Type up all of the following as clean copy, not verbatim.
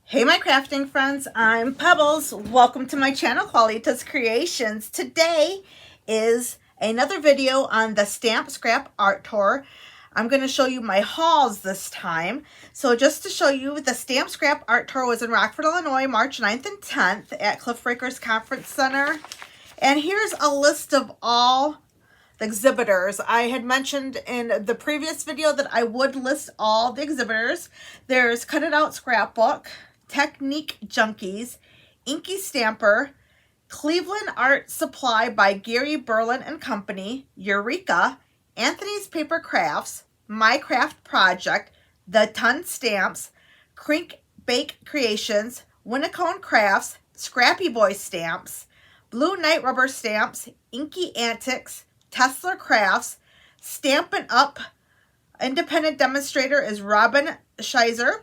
Hey my crafting friends, I'm Pebbles. Welcome to my channel, Qualitas Creations. Today is another video on the Stamp Scrap Art Tour. I'm going to show you my hauls this time. So just to show you, the Stamp Scrap Art Tour was in Rockford, Illinois, March 9th and 10th at Cliff Breakers Conference Center. And here's a list of all the exhibitors. I had mentioned in the previous video that I would list all the exhibitors. There's Cut It Out Scrapbook, Technique Junkies, Inky Stamper, Cleveland Art Supply by Gary Berlin and Company, Eureka, Anthony's Paper Crafts, My Craft Project, The Ton Stamps, Crink Bake Creations, Winnacone Crafts, Scrappy Boy Stamps, Blue Night Rubber Stamps, Inky Antics, Tesla Crafts, Stampin' Up! Independent demonstrator is Robin Scheiser,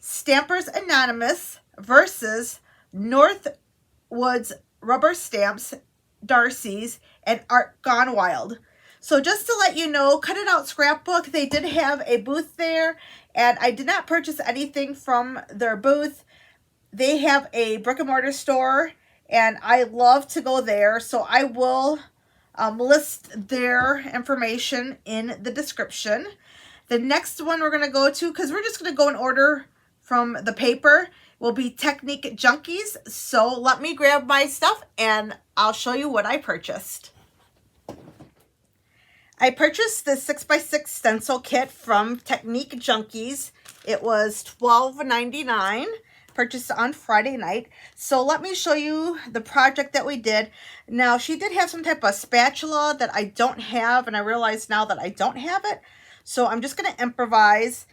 Stampers Anonymous versus Northwoods Rubber Stamps, Darcy's, and Art Gone Wild. So just to let you know, Cut It Out Scrapbook, they did have a booth there, and I did not purchase anything from their booth. They have a brick and mortar store, and I love to go there, so I will list their information in the description. The next one we're going to go to, because we're just going to go in order from the paper, will be Technique Junkies. So let me grab my stuff and I'll show you what I purchased. I purchased the 6x6 stencil kit from Technique Junkies. It was $12.99. Purchased on Friday night. So let me show you the project that we did. Now, she did have some type of spatula that I don't have, and I realize now that I don't have it. So I'm just going to improvise.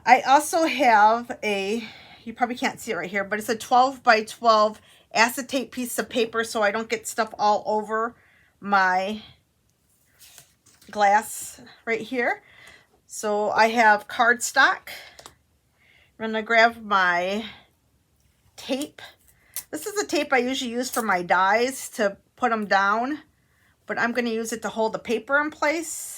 I also have a, you probably can't see it right here, but it's a 12 by 12 acetate piece of paper so I don't get stuff all over my glass right here. So I have cardstock. I'm going to grab my tape. This is the tape I usually use for my dies to put them down, but I'm going to use it to hold the paper in place.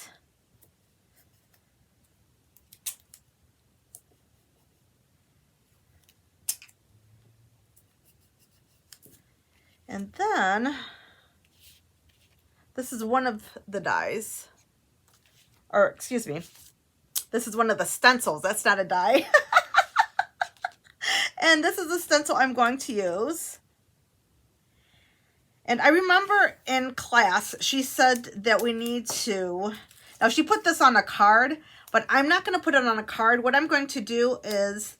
And then this is one of the dies, or excuse me, this is one of the stencils. That's not a die. And this is the stencil I'm going to use. And I remember in class, she said that we need to, now she put this on a card, but I'm not going to put it on a card. What I'm going to do is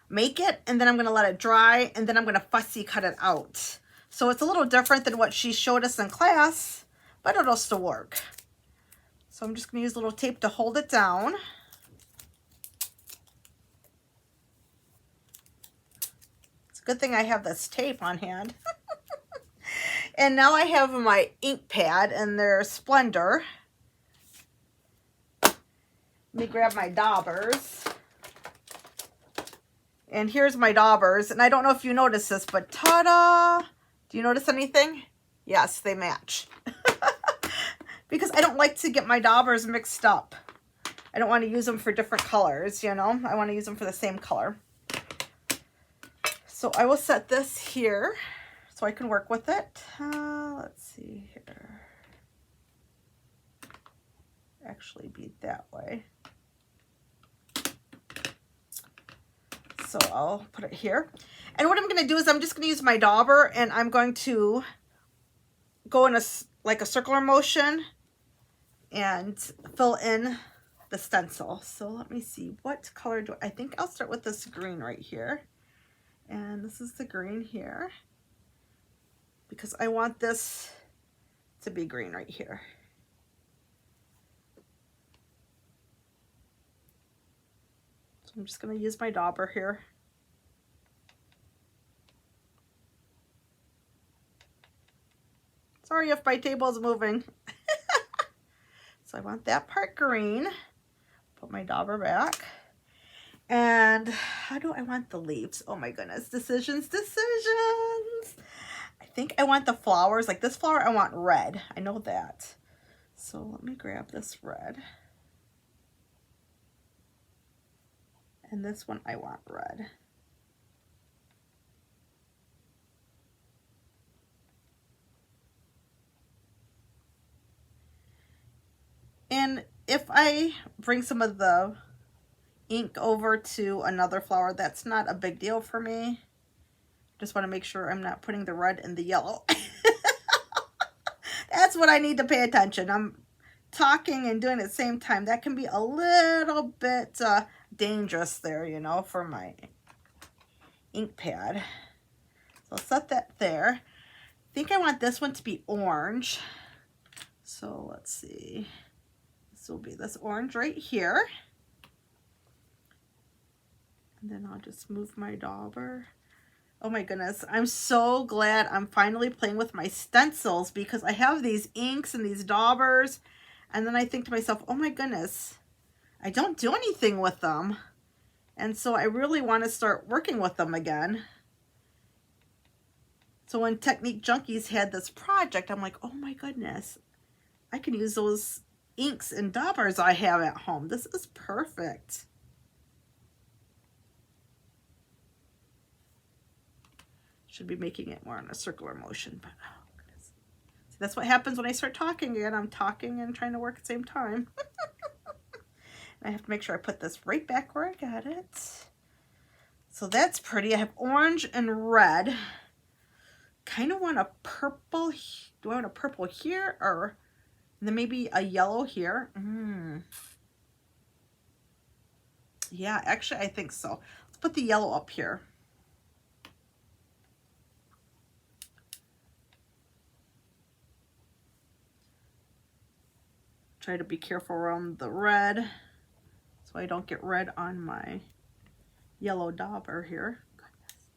make it, and then I'm going to let it dry, and then I'm going to fussy cut it out. So it's a little different than what she showed us in class, but it'll still work. So I'm just going to use a little tape to hold it down. Good thing I have this tape on hand. And now I have my ink pad and their Splendor. Let me grab my daubers. And here's my daubers. And I don't know if you notice this, but ta-da! Do you notice anything? Yes, they match. Because I don't like to get my daubers mixed up. I don't want to use them for different colors, you know. I want to use them for the same color. So I will set this here so I can work with it. Let's see here. Actually be that way. So I'll put it here. And what I'm going to do is I'm just going to use my dauber, and I'm going to go in like a circular motion and fill in the stencil. So let me see, what color do I think I'll start with this green right here. And this is the green here, because I want this to be green right here. So I'm just going to use my dauber here. Sorry if my table is moving. So I want that part green. Put my dauber back. And how do I want the leaves? Oh my goodness, decisions. I think I want the flowers, like this flower I want red. I know that. So let me grab this red. And this one I want red. And if I bring some of the ink over to another flower, that's not a big deal for me. Just want to make sure I'm not putting the red in the yellow. That's what I need to pay attention. I'm talking and doing it at the same time. That can be a little bit dangerous there, you know, for my ink pad. So I'll set that there. I think I want this one to be orange. So let's see. This will be this orange right here. And then I'll just move my dauber. Oh my goodness, I'm so glad I'm finally playing with my stencils, because I have these inks and these daubers, and then I think to myself, oh my goodness, I don't do anything with them. And so I really want to start working with them again. So when Technique Junkies had this project, I'm like, oh my goodness, I can use those inks and daubers I have at home. This is perfect. Should be making it more in a circular motion, but oh goodness. See, that's what happens when I start talking again. I'm talking and trying to work at the same time. I have to make sure I put this right back where I got it. So that's pretty. I have orange and red. Kind of want a purple. Do I want a purple here, or then maybe a yellow here? Yeah, actually I think so. Let's put the yellow up here. Try to be careful around the red so I don't get red on my yellow dauber here. Goodness.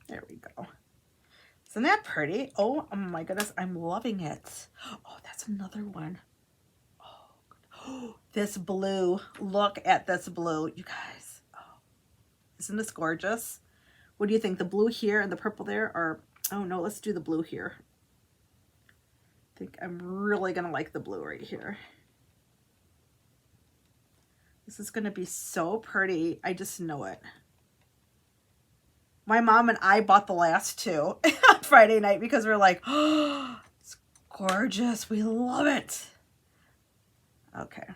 There we go. Isn't that pretty? Oh my goodness, I'm loving it. Oh, that's another one. Oh, this blue. Look at this blue, you guys. Oh, isn't this gorgeous? What do you think? The blue here and the purple there? Or, oh no, let's do the blue here. I think I'm really going to like the blue right here. This is going to be so pretty. I just know it. My mom and I bought the last two on Friday night because we're like, oh, it's gorgeous. We love it. Okay.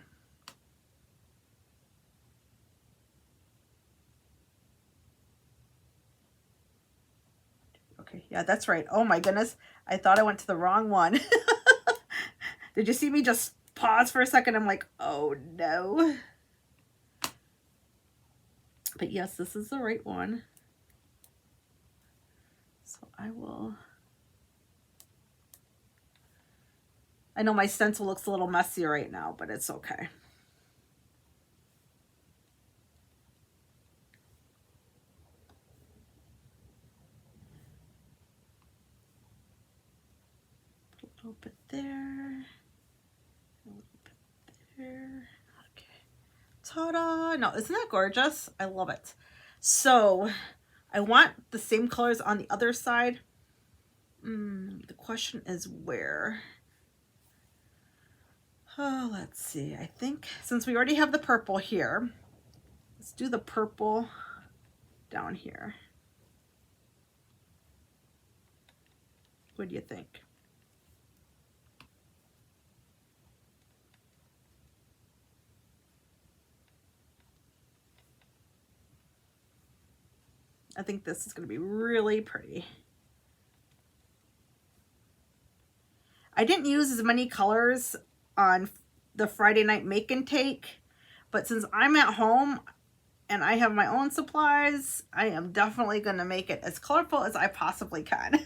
Okay, yeah, that's right. Oh my goodness. I thought I went to the wrong one. Did you see me just pause for a second? I'm like, oh no. But yes, this is the right one. So I will... I know my stencil looks a little messy right now, but it's okay. Put a little bit there, a little bit there. Okay. Ta-da! No, isn't that gorgeous? I love it. So I want the same colors on the other side. The question is where? Oh, let's see. I think since we already have the purple here, let's do the purple down here. What do you think? I think this is going to be really pretty. I didn't use as many colors on the Friday night make and take, but since I'm at home and I have my own supplies, I am definitely going to make it as colorful as I possibly can.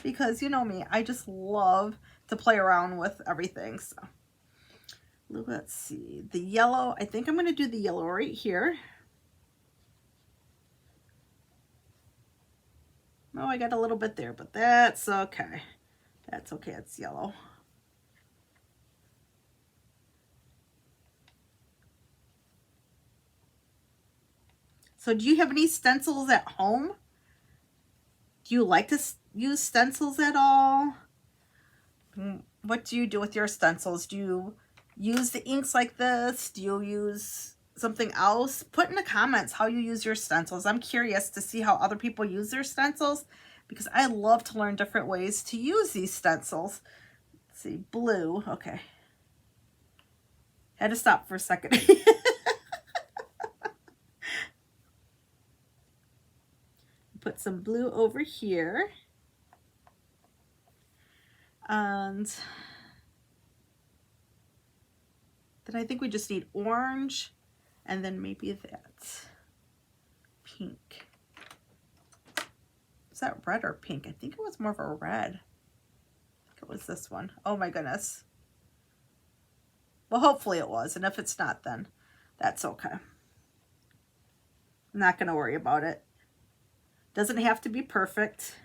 Because you know me, I just love to play around with everything. So let's see, the yellow, I think I'm going to do the yellow right here. Oh, I got a little bit there, but that's okay. That's okay, it's yellow. So do you have any stencils at home? Do you like to use stencils at all? What do you do with your stencils? Do you use the inks like this? Do you use something else, put in the comments how you use your stencils. I'm curious to see how other people use their stencils because I love to learn different ways to use these stencils. Let's see, blue, okay. Had to stop for a second. Put some blue over here. And then I think we just need orange and then maybe that pink. Is that red or pink? I think it was more of a red. I think it was this one. Oh my goodness. Well, hopefully it was. And if it's not, then that's okay. I'm not going to worry about it. Doesn't have to be perfect.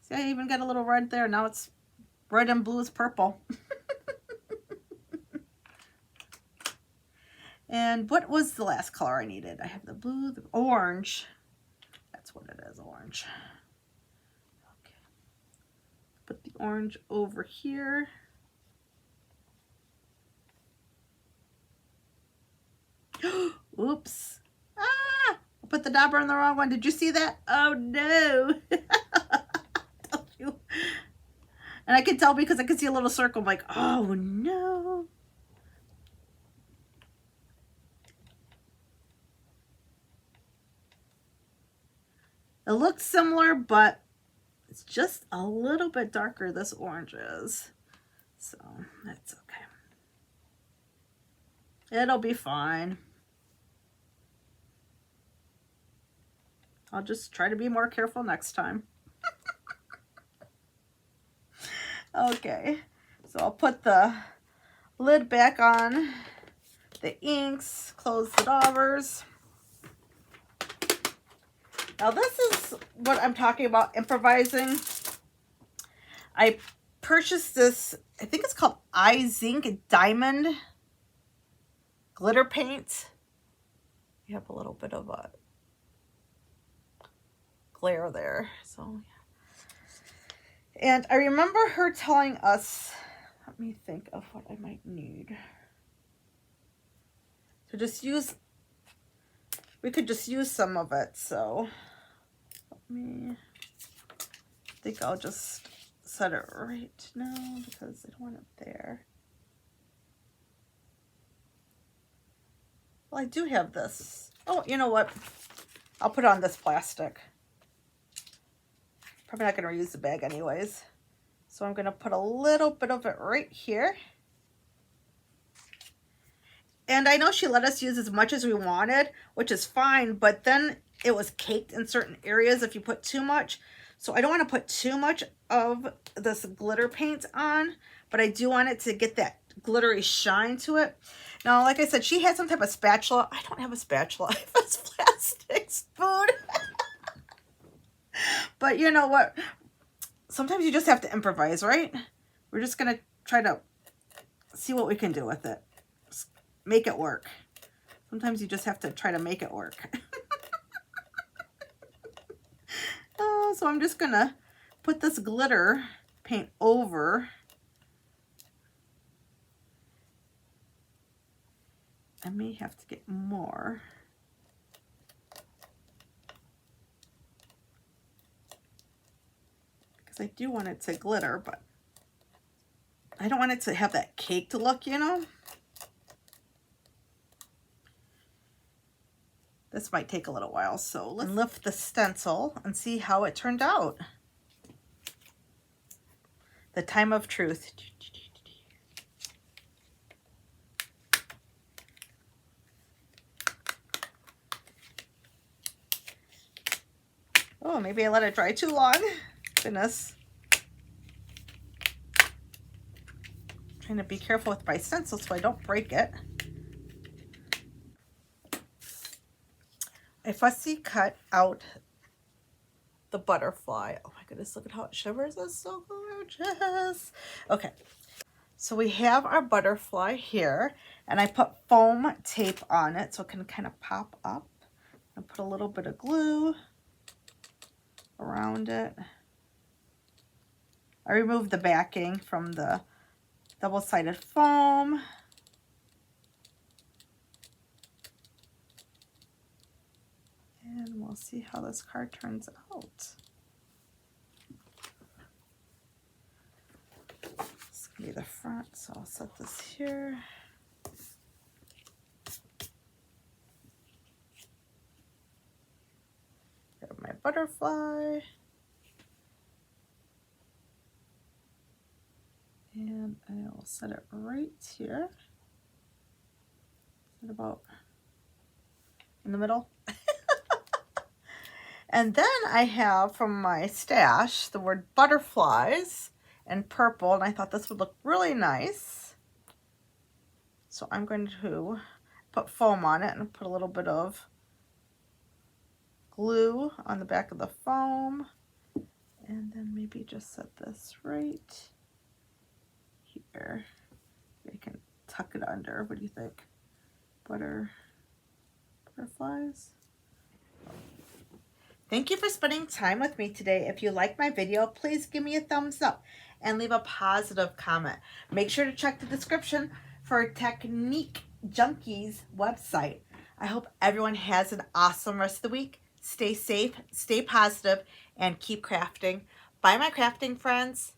See, I even got a little red there. Now it's red and blue is purple. And what was the last color I needed? I have the blue, the orange. That's what it is, orange. Okay. Put the orange over here. Oops. Ah! I put the dauber in the wrong one. Did you see that? Oh no. Told you. And I could tell because I could see a little circle. I'm like, oh no. It looks similar, but it's just a little bit darker, this orange is. So that's okay. It'll be fine. I'll just try to be more careful next time. Okay, so I'll put the lid back on the inks, close the daubers. Now this is what I'm talking about, improvising. I purchased this, I think it's called iZink Diamond glitter paint. You have a little bit of a glare there, so yeah. And I remember her telling us, let me think of what I might need. So just use, we could just use some of it, so let me, I think I'll just set it right now because I don't want it there. Well, I do have this. Oh, you know what? I'll put on this plastic. Probably not going to reuse the bag anyways. So I'm going to put a little bit of it right here. And I know she let us use as much as we wanted, which is fine, but then it was caked in certain areas if you put too much. So I don't want to put too much of this glitter paint on, but I do want it to get that glittery shine to it. Now, like I said, she had some type of spatula. I don't have a spatula. I have a plastic spoon. But you know what? Sometimes you just have to improvise, right? We're just going to try to see what we can do with it. Just make it work. Sometimes you just have to try to make it work. So I'm just going to put this glitter paint over. I may have to get more. I do want it to glitter, but I don't want it to have that caked look, you know? This might take a little while, so let's lift the stencil and see how it turned out. The time of truth. Oh, maybe I let it dry too long. Goodness. Trying to be careful with my stencil so I don't break it. I fussy cut out the butterfly. Oh my goodness, look at how it shivers. It's so gorgeous. Okay, so we have our butterfly here, and I put foam tape on it so it can kind of pop up. I put a little bit of glue around it. I removed the backing from the double-sided foam. we'll see how this card turns out. This can be the front, so I'll set this here. Grab my butterfly. And I will set it right here. Is it about in the middle? And then I have from my stash the word butterflies in purple, and I thought this would look really nice. So I'm going to put foam on it and put a little bit of glue on the back of the foam, and then maybe just set this right here. You can tuck it under. What do you think? Butterflies. Thank you for spending time with me today. If you like my video, please give me a thumbs up and leave a positive comment. Make sure to check the description for Technique Junkies website. I hope everyone has an awesome rest of the week. Stay safe, stay positive, and keep crafting. Bye, my crafting friends.